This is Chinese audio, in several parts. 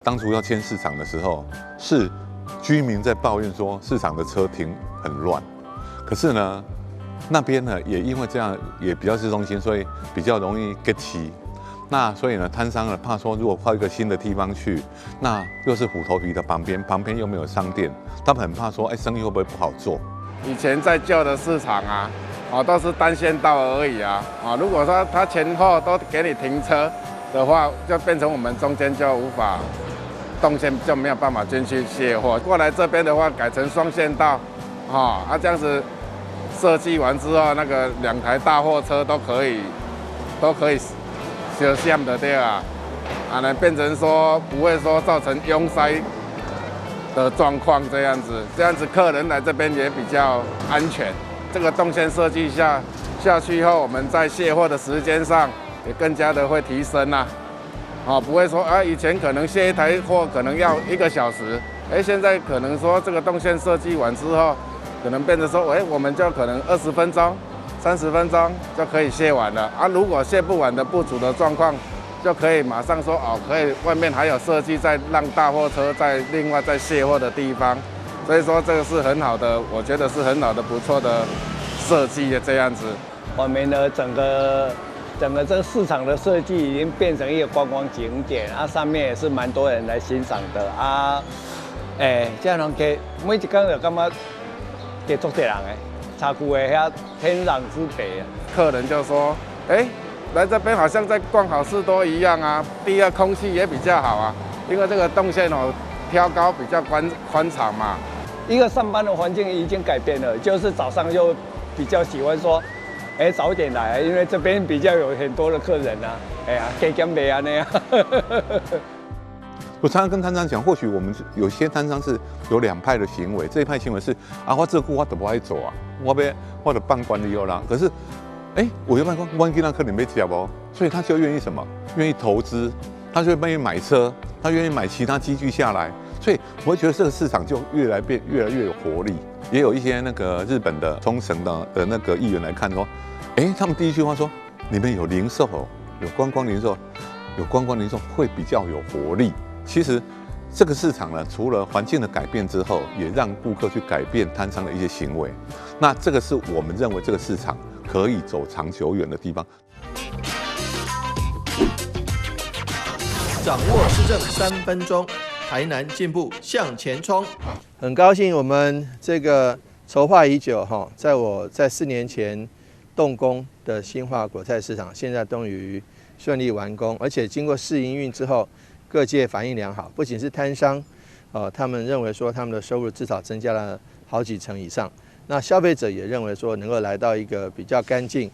当初要迁市场的时候，是居民在抱怨说市场的车停很乱，可是呢，那边呢也因为这样也比较市中心，所以比较容易 get 齐。那所以呢，摊商呢怕说，如果换一个新的地方去，那又是虎头皮的旁边又没有商店，他们很怕说，生意会不会不好做？以前在旧的市场啊，都是单线道而已啊，如果说它前后都给你停车的话，就变成我们中间就无法动线，就没有办法进去卸货。过来这边的话，改成双线道，这样子设计完之后，那个2台大货车都可以相像的对啊，那变成说不会说造成拥塞的状况，这样子客人来这边也比较安全。这个动线设计下去以后，我们在卸货的时间上也更加的会提升啦。不会说以前可能卸一台货可能要1个小时，现在可能说这个动线设计完之后，可能变成说，我们就可能20分钟、30分钟就可以卸完了如果卸不完的不足的状况，就可以马上说可以外面还有设计再让大货车在另外再卸货的地方，所以说这个是很好的，我觉得是很好的不错的设计的这样子。我们的整个这个市场的设计已经变成一个观光景点上面也是蛮多人来欣赏的这样给每一天就感觉给足多人茶库的遐天壤之别客人就说，来这边好像在逛好市多一样啊。第二，空气也比较好因为这个动线挑高比较宽敞嘛。一个上班的环境已经改变了，就是早上就比较喜欢说，早点来，因为这边比较有很多的客人加减卖那样。我常常跟摊商讲，或许我们有些摊商是有2派的行为，这一派行为是我这户我都不爱走我的办管理啦。可是，我又办公，万一那客人没吃不，所以他就愿意什么？愿意投资，他就愿意买车，他愿意买其他机具下来，所以我会觉得这个市场就越来越有活力。也有一些那个日本的冲绳的那个议员来看说，他们第一句话说，你们有零售有观光零售，有观光零售会比较有活力。其实这个市场呢，除了环境的改变之后，也让顾客去改变摊商的一些行为。那这个是我们认为这个市场可以走长久远的地方。掌握市政3分钟，台南进步向前冲。很高兴我们这个筹划已久在我在4年前动工的新化果菜市场，现在终于顺利完工，而且经过试营运之后，各界反应良好，不仅是摊商，他们认为说他们的收入至少增加了好几成以上。那消费者也认为说能够来到一个比较干净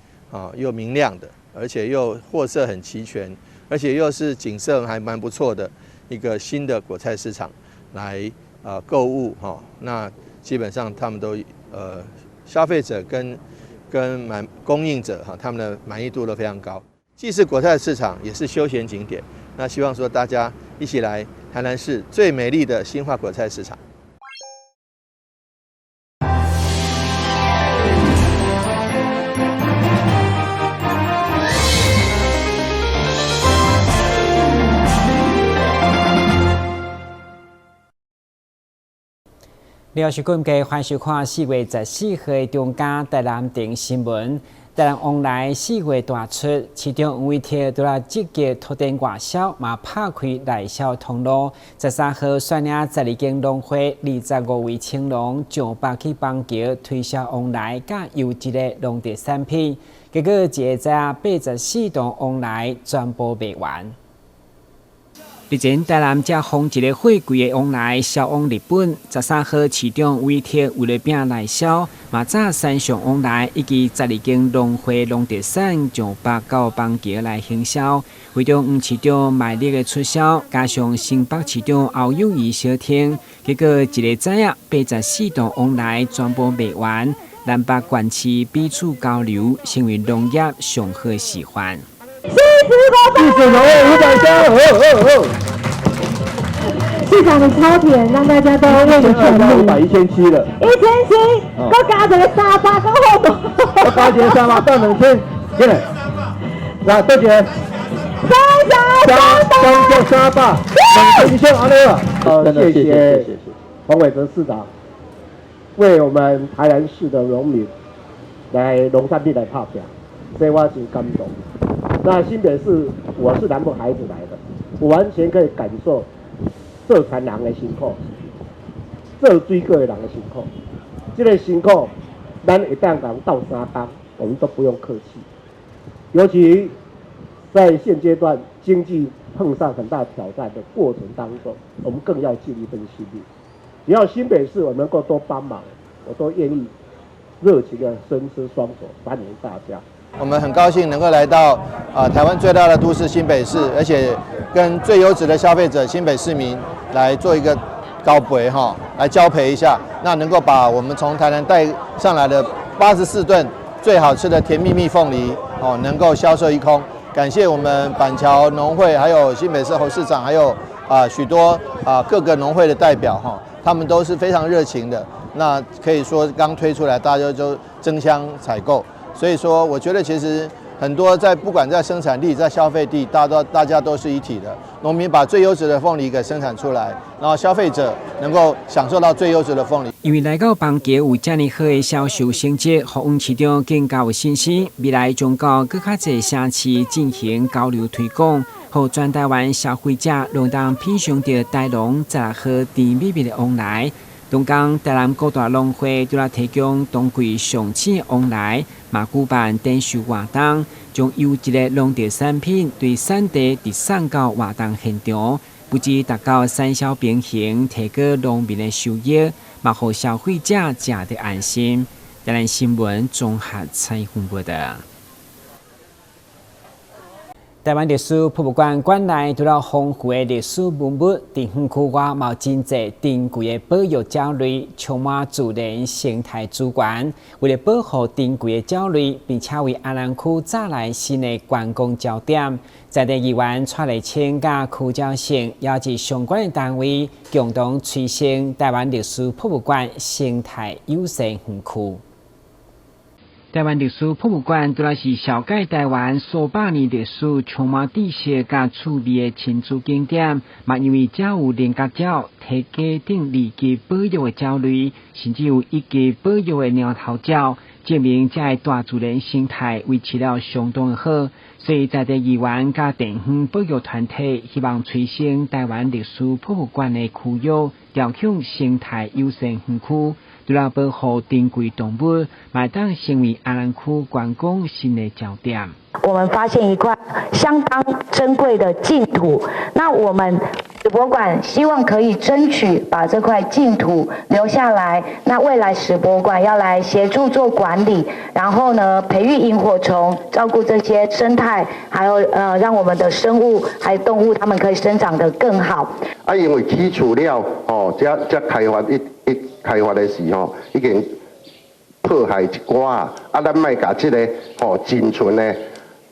又明亮的，而且又货色很齐全，而且又是景色还蛮不错的一个新的果菜市场来购物那基本上他们都消费者跟供应者他们的满意度都非常高。既是果菜市场，也是休闲景点。那希望说大家一起来台南市最美丽的新化果菜市场。了是今家欢收看4月14号中间台南电新闻。台南往来4月大出，其中有一天都来积极拓展外销，嘛拍开内销通路。13号率领12间农会、25位青农上北去邦桥推销往来甲优质的农特产品，结果一个早84栋往来全部卖完。日前，台南才封一个货柜的往来销往日本。13号市长委托为了拼内销，嘛早山上往来以及12间农会农特产从北到邦桥来行销。为着黄市长卖力的促销，加上新北市长侯友宜小听，结果一个早啊84栋往来全部卖完。南北县市彼此交流，成为农业上好的示范。市场的超甜，让大家都为你全力。500、1700了，1700，我加一个300，够好多。我加一个300，到2000，进来，来，多少？张沙坝，冷静下来了。谢谢黄伟哲市长为我们台南市的农民来农产品来拍票，所以我很感动。那新北市我是南部孩子来的，我完全可以感受做田人的辛苦，做水果的人的辛苦。这个辛苦，咱一旦讲到3天，我们都不用客气。尤其在现阶段经济碰上很大挑战的过程当中，我们更要尽一份心力。只要新北市我能够多帮忙，我都愿意热情的伸出双手欢迎大家。我们很高兴能够来到台湾最大的都市新北市，而且跟最优质的消费者新北市民来做一个高培来交配一下，那能够把我们从台南带上来的84吨最好吃的甜蜜蜜凤梨能够销售一空。感谢我们板桥农会，还有新北市侯市长，还有许多各个农会的代表他们都是非常热情的。那可以说刚推出来，大家就争相采购。所以说，我觉得其实很多不管在生产力、在消费地，大家都是一体的。农民把最优质的凤梨给生产出来，然后消费者能够享受到最优质的凤梨。因为来到邦桥有这么好的销售成绩，服务市场更加有信心。未来将到更较侪城市进行交流推广，让全台湾消费者拢当品尝到台农再来和甜蜜蜜的往来。东港台南各大农会就来提供冬季上市的往来，嘛举办展售活动，将优质的农特产品对产地直送到活动现场，不止达到产销平衡，提高农民的收益，嘛让消费者食得安心。台南新闻综合采访报道。台湾历史博物馆馆内除了丰富的历史文物，在园区外嘛有真侪珍贵的保育鸟类，充满自然生态资源。为了保护珍贵的鸟类，并且为安南区带来新的观光焦点，在地议员蔡立青甲区长省邀集相关的单位，共同推升台湾历史博物馆生态友善园区。台湾历史博物馆主要是小解台湾数百年历史，充满知识甲趣味的亲子景点。嘛，因为这有菱角鸟、体家等2级保育的鸟类，甚至有1级保育的鸟头鸟，证明这个大自然生态维持了相当的好。所以在地议员甲地方保育团体希望推升台湾历史博物馆的区域，调向生态友善园区。除了保护珍贵动物，嘛当成为安南区观光新的焦点。我们发现一块相当珍贵的净土，那我们史博馆希望可以争取把这块净土留下来。那未来史博馆要来协助做管理，然后呢培育萤火虫，照顾这些生态，还有让我们的生物还有动物它们可以生长得更好。因为起厝了这开发开发的时候已经破坏一寡咱莫把这个仅存的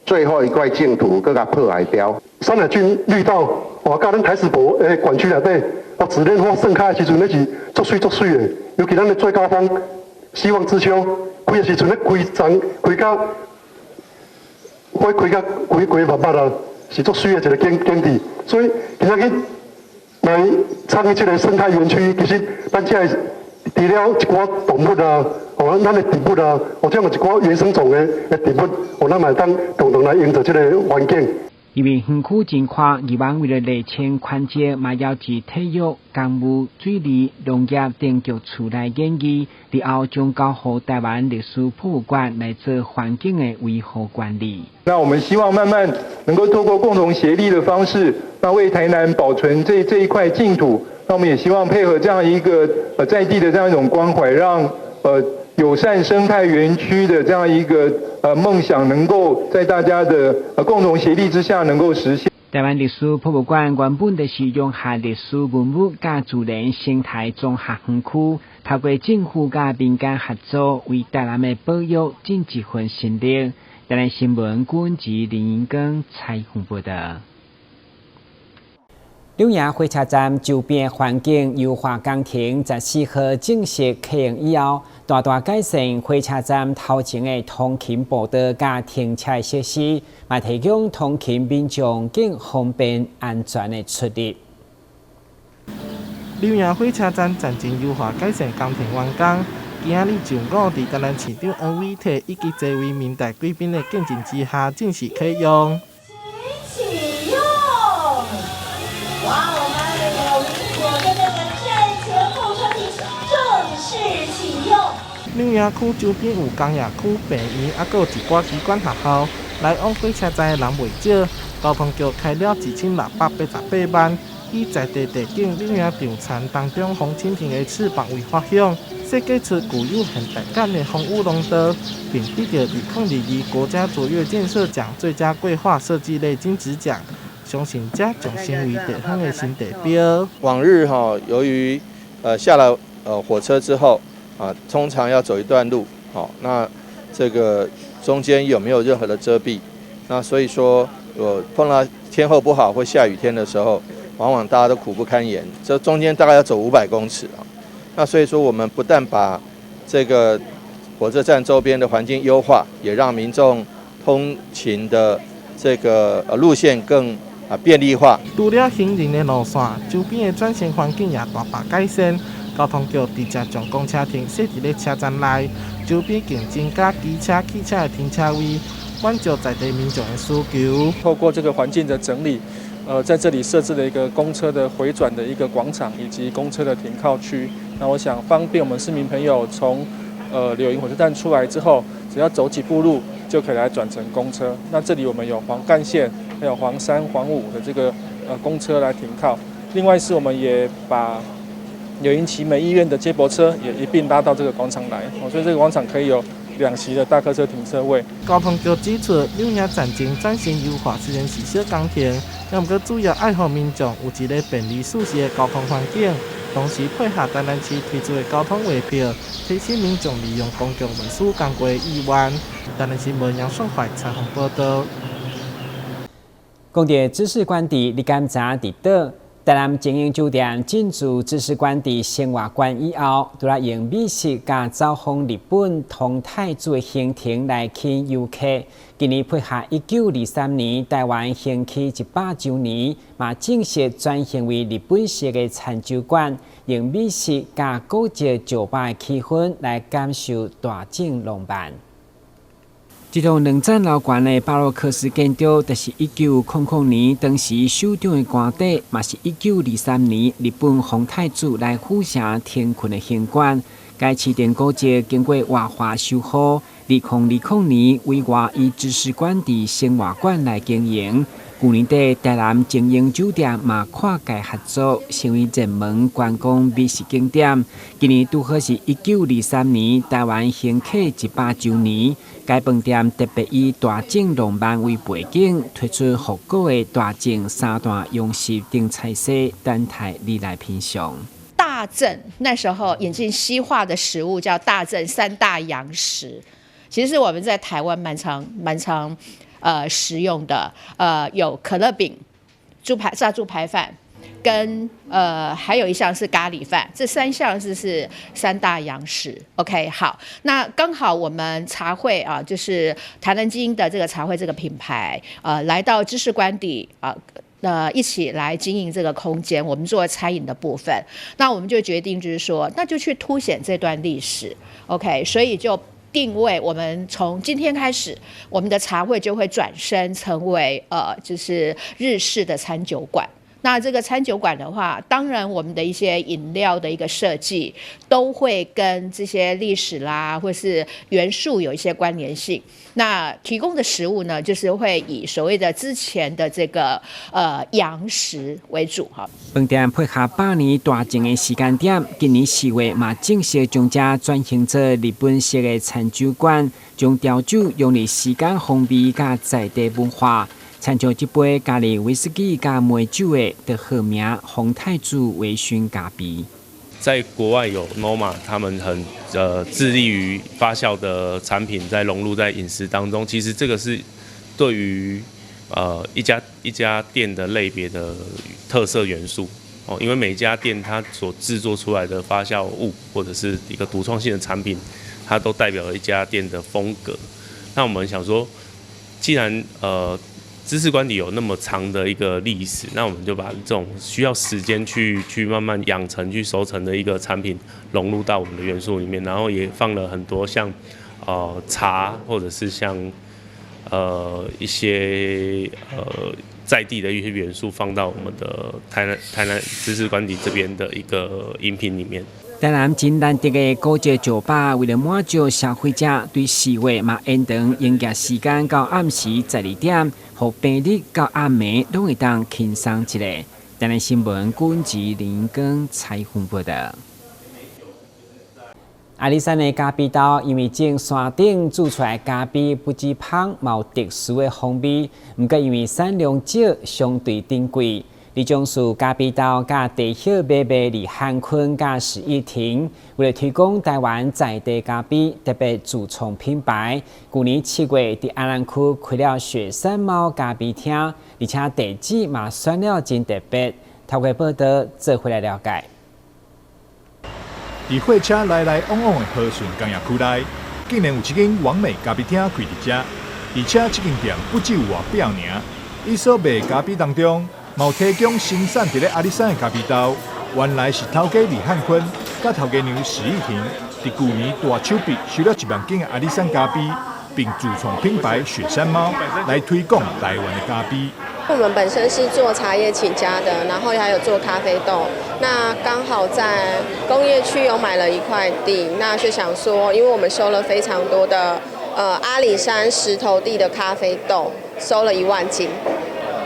最后一块净土搁甲破坏掉。山海郡绿道甲咱台史博馆区内底紫莲花盛开的时阵，那是足水的。尤其咱的最高峰希望之秋，开的时阵咧开长开到花开到规万八啊，是足水的一个景地。所以今仔日来参与这个生态园区，其实咱这除了一寡动物啊，咱的植物啊，这样一寡原生种的植物，咱嘛当共同来营造这个环境。因为园区真宽，议员为了厘清环节，嘛要至体育、公务、水利、农业等局处来研议，然后将交予台湾历史博物馆来做环境的维护管理。那我们希望慢慢能够透过共同协力的方式，那为台南保存这一块净土。那我们也希望配合这样一个在地的这样一种关怀，让友善生态园区的这样一个梦想，能够在大家的共同协力之下能够实现。台湾历史博物馆原本就是融合历史文物甲自然生态综合园区，透过政府甲民间合作，为台南的保育尽一份心力。台南新闻管及林英光采访报道。柳营火车站周边环境优化工程14号正式启用以后，大大改善火车站头前的通勤步道加停车设施，嘛提供通勤民众更方便安全的出入。柳营火车站暂前优化改善工程完工。今仔日上午，伫台南市长王伟体以及多位明代贵宾的见证之下，正式启用。启用！哇，我们有我的那个站前候车亭正式启用。柳营区周边有工业区、病院，还有一寡机关学校，来往火车站的人袂少。交通局开了2688万，以在地地景柳营场田当中红蜻蜓的翅膀为发想。设计出具有现代感的风舞廊道，并得到2022国家卓越建设奖最佳规划设计类金质奖，相信这将成为地方的新地标。往日由于下了火车之后通常要走一段路，那这个中间有没有任何的遮蔽？那所以说我碰到天候不好或下雨天的时候，往往大家都苦不堪言。这中间大概要走500公尺那所以说，我们不但把这个火车站周边的环境优化，也让民众通勤的这个路线更便利化。除了行人的路线，周边的转乘环境也大大改善。交通局直接将公车亭设置在车站内，周边更增加机车、汽车的停车位，满足在地民众的需求。透过这个环境的整理。在这里设置了一个公车的回转的一个广场，以及公车的停靠区。那我想方便我们市民朋友从柳营火车站出来之后，只要走几步路就可以来转乘公车。那这里我们有黄干线、还有黄3、黄5的这个公车来停靠。另外是我们也把柳营奇美医院的接驳车也一并拉到这个广场来，所以这个广场可以有2席的大客车停车位。交通局指出，柳营站前转型优化虽然是小工程，但不过主要爱护民众有一个便利舒适的交通环境，同时配合台南市推出的交通月票，提醒民众利用公共运输工具的意愿。台南新闻杨顺怀采访报道。讲到知识馆地，你敢知伫倒？台南精英酒店进驻知识馆地生活馆以后，除了用美食加造访日本同泰族的行程来吸引游客。今年配合1923年台湾兴起100周年，嘛正式转型为日本式的餐酒馆，用美食加古迹酒吧的气氛来感受大境浪漫。这栋2层楼高的巴洛克式建筑，就是1900年当时首长的官邸，嘛是1923年日本皇太子来府城天困的行馆。该市电古迹经过活化修好，2020年委外以知识馆地生活馆来经营。去年底，台南精英酒店嘛跨界合作，成为热门观光美食景点。今年拄好是1923年台湾兴起100周年。该饭店特别以大井浪漫为背景，推出复古的大井3段洋式顶菜色，等待你来品尝。大正那时候引进西化的食物叫大正3大洋食，其实是我们在台湾蛮常食用的，有可乐饼、炸猪排饭，跟还有一项是咖喱饭，这3项是3大洋食。OK， 好，那刚好我们茶会就是台南精英的这个茶会这个品牌，来到知识馆地一起来经营这个空间，我们做餐饮的部分，那我们就决定就是说，那就去凸显这段历史。OK， 所以就定位我们从今天开始，我们的茶会就会转身成为就是日式的餐酒馆。那这个餐酒馆的话，当然我们的一些饮料的一个设计都会跟这些历史啦或是元素有一些关联性。那提供的食物呢，就是会以所谓的之前的这个洋食为主哈。饭店配合100年大井的时间点，今年4月嘛正式将这转型做日本式的餐酒馆，将调酒用于时间风味加在地文化。参照这杯咖喱威士忌加梅酒的的好名皇太子微醺咖啡。在国外有 Noma， 他们很致力于发酵的产品，在融入在饮食当中。其实这个是对于一家店的类别的特色元素。因为每家店它所制作出来的发酵物或者是一个独创性的产品，它都代表了一家店的风格。那我们想说，既然知识官邸有那么长的一个历史，那我们就把这种需要时间去慢慢养成、去熟成的一个产品融入到我们的元素里面，然后也放了很多像茶或者是像一些在地的一些元素放到我们的台南知识官邸这边的一个饮品里面。台南真难得的高级酒吧，为了满足消费者对4月嘛延长营业时间到暗时12点，和平日到暗暝拢会当轻松一下。台南新闻军职林根采访报道。阿里山的咖啡豆因为种山顶煮出来咖啡不止香，嘛有特殊的风味，不过因为产量少，相对珍贵。李种树咖啡豆甲地叶买卖伫汉坤甲史义庭，为了推广台湾在地咖啡，特别自创品牌。去年7月伫安南区开了雪山猫咖啡厅，而且地址嘛选了真特别。透过报道做回来了解。伫火车来来往往的和顺工业区内，竟然有一间完美咖啡厅开伫这，而且这间店不只有外表尔，伊所卖咖啡当中。嘛有提供生产伫咧阿里山的咖啡豆，原来是头家李汉坤，甲头家娘史义婷，伫去年大手笔收了1万斤的阿里山咖啡，并自创品牌雪山猫来推广台湾的咖啡。我们本身是做茶叶起家的，然后还有做咖啡豆。那刚好在工业区有买了一块地，那就想说，因为我们收了非常多的阿里山石头地的咖啡豆，收了1万斤。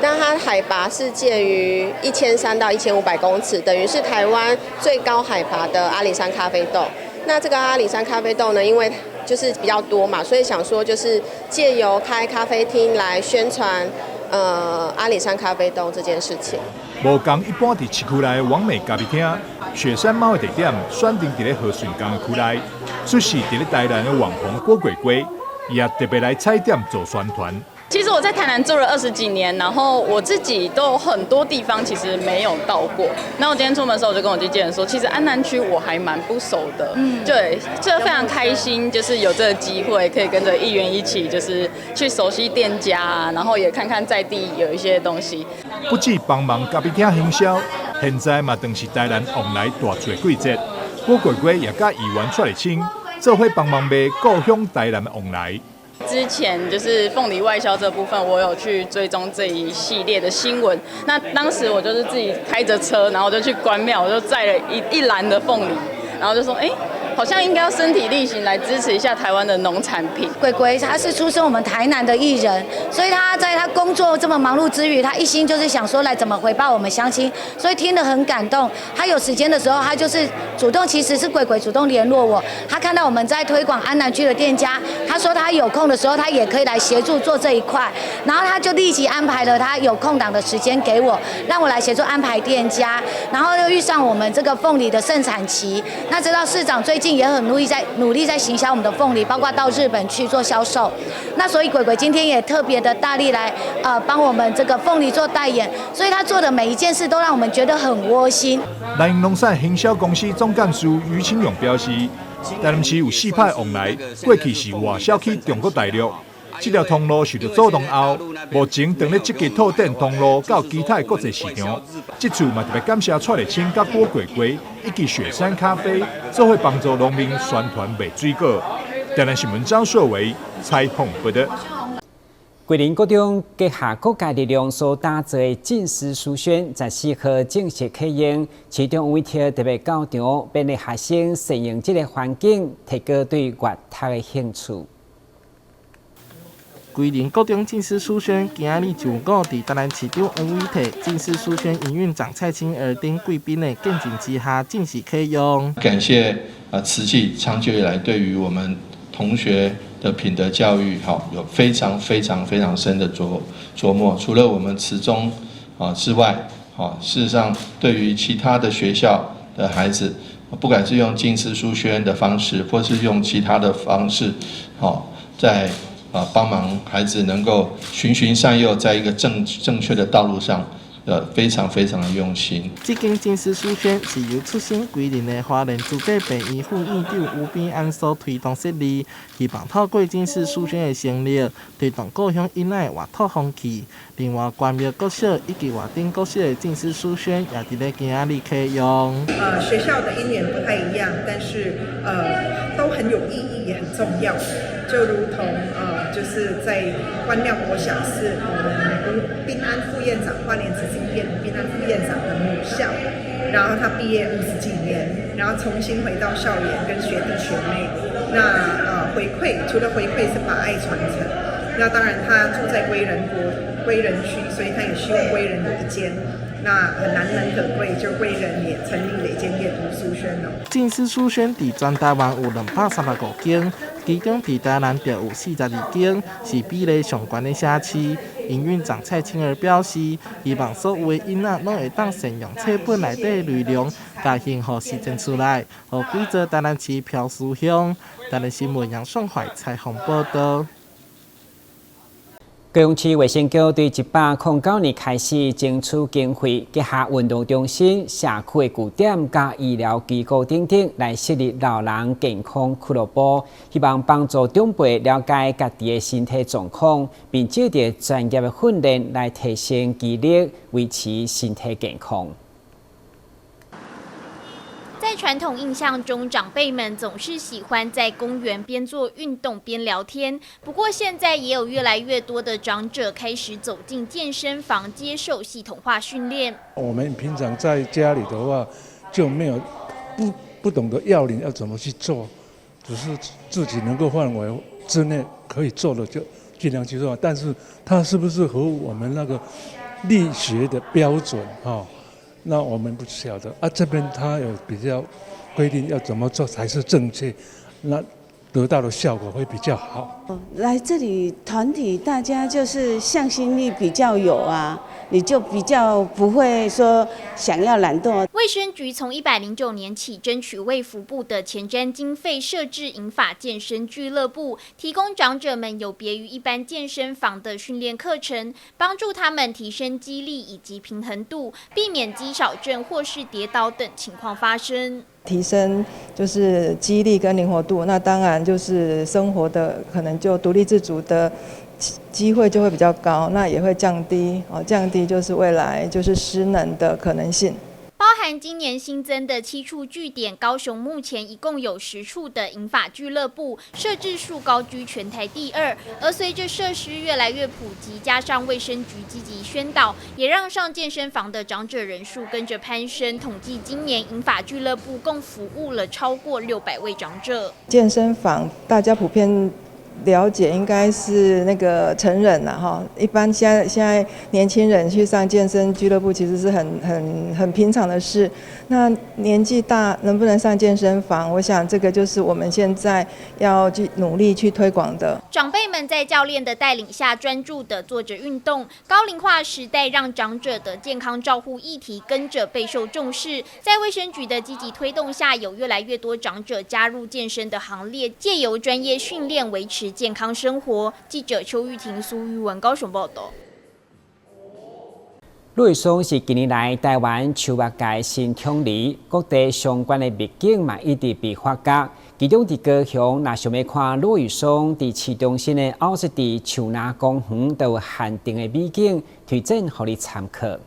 那它海拔是介于1300到1500公尺，等于是台湾最高海拔的阿里山咖啡豆。那这个阿里山咖啡豆呢，因为就是比较多嘛，所以想说就是借由开咖啡厅来宣传阿里山咖啡豆这件事情。无同一般伫市区内完美咖啡厅，雪山猫的地点选定伫咧和顺工区内，出席伫咧台南的网红郭鬼鬼，也特别来踩点做宣传。其实我在台南住了20几年，然后我自己都有很多地方其实没有到过。那我今天出门的时候，我就跟我经纪人说，其实安南区我还蛮不熟的。对，就非常开心，就是有这个机会可以跟着议员一起，就是去熟悉店家啊，然后也看看在地有一些东西。不止帮忙咖啡厅行销，现在嘛正是台南往来大做季节。郭鬼鬼也甲议员出来请，做伙帮忙卖故乡台南的往来。之前就是凤梨外销这部分，我有去追踪这一系列的新闻。那当时我就是自己开着车，然后我就去关庙，我就载了一篮的凤梨，然后就说，好像应该要身体力行来支持一下台湾的农产品。鬼鬼他是出身我们台南的艺人，所以他在他工作这么忙碌之余，他一心就是想说来怎么回报我们乡亲，所以听得很感动。他有时间的时候，他就是主动，其实是鬼鬼主动联络我。他看到我们在推广安南区的店家，他说他有空的时候，他也可以来协助做这一块，然后他就立即安排了他有空档的时间给我，让我来协助安排店家。然后又遇上我们这个凤梨的盛产期，那知道市长最近也很努力在行销我们的凤梨，包括到日本去做销售。那所以鬼鬼今天也特别的大力来帮我们这个凤梨做代言，所以他做的每一件事都让我们觉得很窝心。南营农产行销公司总干事于清勇表示，台南市有4派往来，过去是外销去中国大陆。这条通路受到阻挡后，目前正咧积极拓展通路到其他国际市场。这次嘛特别感谢蔡立青、甲郭鬼鬼以及雪山咖啡，做伙帮助农民宣传卖水果。台南新闻张硕维采访报道。桂林国中结合各界力量所打造的进士书轩，14号正式启用。其中有一条特别教场，便利学生适应这个环境，提高对阅读的兴趣。桂林国中进士书轩今日上午伫台南市长王伟体、进士书轩营运长蔡清儿等贵宾的见证之下，正式启用。感谢慈济长久以来对于我们同学的品德教育，有非常深的琢磨。除了我们慈中之外，事实上对于其他的学校的孩子，不管是用进士书轩的方式，或是用其他的方式，在帮忙孩子能够循循善诱，在一个正确的道路上非常非常的用心。这间近视书轩是由出身桂林的华人子弟病院副院长吴炳安所推动设立，希望透过近视书轩的成立，推动故乡囡仔的活土风气。另外，关庙国小以及外町国小的近视书轩也伫咧今仔日启用。学校的一年不太一样，但是都很有意义，也很重要。就如同就是在关庙国小是我们吴炳安副院长花莲慈济医院吴炳安副院长的母校，然后他毕业50几年，然后重新回到校园跟学弟学妹，那回馈除了回馈是把爱传承，那当然他住在归仁区，所以他也希望归仁有一间。那很难能可贵，就归仁也成立了一间阅读书轩哦。近视书轩伫全台湾有235间，其中伫台南就有42间，是比例上悬的社区。营运长蔡青儿表示，希望所有的囡仔拢会当善用册本内底的内容，把幸福实践出来，和规则台南市漂思乡。台南新闻杨爽怀采访报道。高雄市卫生局对109年开始争取经费，结合运动中心、社区的据点、加医疗机构等等，来设立老人健康俱乐部，希望帮助长辈了解家己的身体状况，并借着专业的训练来提升肌力，维持身体健康。在传统印象中，长辈们总是喜欢在公园边做运动边聊天。不过，现在也有越来越多的长者开始走进健身房接受系统化训练。我们平常在家里的话，就没有不懂得要领要怎么去做，只是自己能够范围之内可以做的就尽量去做。但是它是不是和我们那个力学的标准那我们不晓得啊，这边他有比较规定要怎么做才是正确，那得到的效果会比较好。来这里团体大家就是向心力比较有啊，你就比较不会说想要懒惰。卫生局从109年起争取卫福部的前瞻经费，设置银发健身俱乐部，提供长者们有别于一般健身房的训练课程，帮助他们提升肌力以及平衡度，避免肌少症或是跌倒等情况发生。提升就是肌力跟灵活度，那当然就是生活的可能就独立自主的机会就会比较高，那也会降低就是未来就是失能的可能性。包含今年新增的7处据点，高雄目前一共有10处的银发俱乐部，设置数高居全台第2。而随着设施越来越普及，加上卫生局积极宣导，也让上健身房的长者人数跟着攀升。统计今年银发俱乐部共服务了超过600位长者。健身房大家普遍了解应该是那个成人啦哈，一般现在年轻人去上健身俱乐部其实是很平常的事。那年纪大能不能上健身房，我想这个就是我们现在要去努力去推广的。长辈们在教练的带领下，专注地做着运动。高龄化时代让长者的健康照护议题跟着备受重视。在卫生局的积极推动下，有越来越多长者加入健身的行列，借由专业训练维持健康生活。记者邱玉婷、苏玉文高雄报道。陆宇松是近年来台湾手艺界新统理，各地相关的秘境嘛一直被发掘。其中伫高雄，若想要看陆宇松伫市中心的奥斯蒂树林公园，都有限定的美景，推荐互你参考。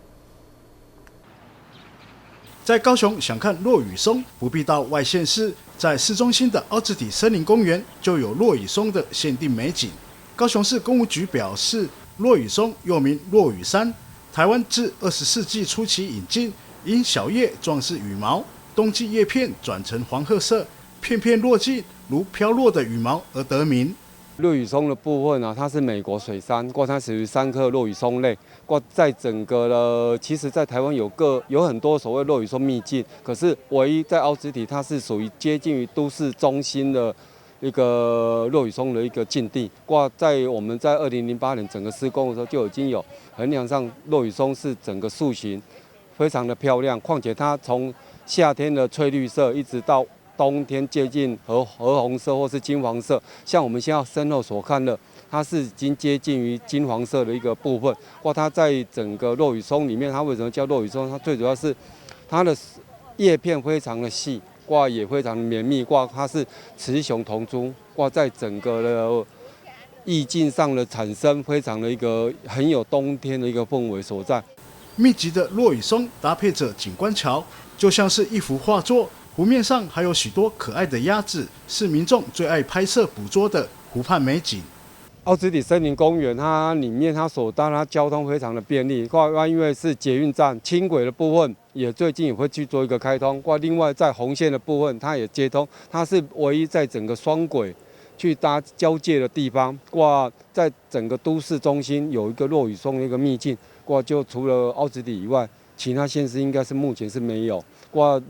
在高雄想看落羽松，不必到外县市，在市中心的奥兹体森林公园就有落羽松的限定美景。高雄市公务局表示，落羽松又名落羽杉，台湾自20世纪初期引进，因小叶状似羽毛，冬季叶片转成黄褐色，片片落尽如飘落的羽毛而得名。落羽松的部分它是美国水杉，它属于3科落羽松类。在整个其实在台湾有很多所谓落羽松秘境，可是唯一在奥兹体，它是属于接近于都市中心的一个落羽松的一个境地。在我们在2008年整个施工的时候，就已经有衡量上落羽松是整个树形非常的漂亮，况且它从夏天的翠绿色一直到冬天接近荷红色或是金黄色，像我们现在身后所看的它是已经接近于金黄色的一个部分。哇，它在整个落羽松里面，它为什么叫落羽松？它最主要是它的叶片非常的细，哇，也非常的绵密，哇，它是雌雄同株，哇，在整个的意境上的产生，非常的一个很有冬天的一个氛围所在。密集的落羽松搭配着景观桥，就像是一幅画作。湖面上还有许多可爱的鸭子，是民众最爱拍摄捕捉的湖畔美景。奥兹底森林公园，它里面它所搭它交通非常的便利，因为是捷运站，轻轨的部分也最近也会去做一个开通。另外在红线的部分，它也接通，它是唯一在整个双轨去搭交界的地方。在整个都市中心有一个落羽松的一个秘境，就除了奥兹底以外，其他县市应该是目前是没有。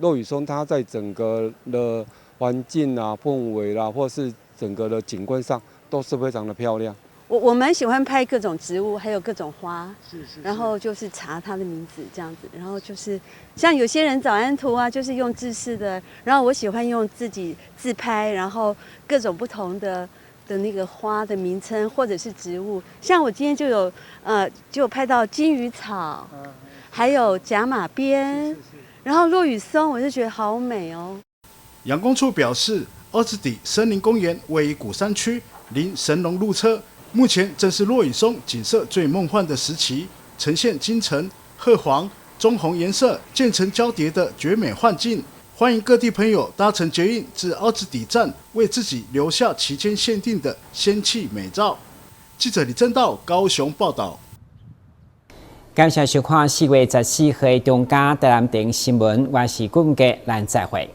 落羽松它在整个的环境啊、氛围啦，或是整个的景观上都是非常的漂亮。我蛮喜欢拍各种植物，还有各种花，然后就是查它的名字这样子，然后就是像有些人早安图啊，就是用制式的，然后我喜欢用自己自拍，然后各种不同的那个花的名称或者是植物，像我今天就拍到金鱼草，还有甲马鞭。然后落羽松，我就觉得好美哦。阳光处表示，奥兹底森林公园位于鼓山区，临神农路侧，目前正是落羽松景色最梦幻的时期，呈现金橙、褐黄、棕红颜色渐层交叠的绝美幻境。欢迎各地朋友搭乘捷运至奥兹底站，为自己留下期间限定的仙气美照。记者李正道高雄报道。感谢收看4月14日中嘉台南电新闻，我是顾文杰，咱再会。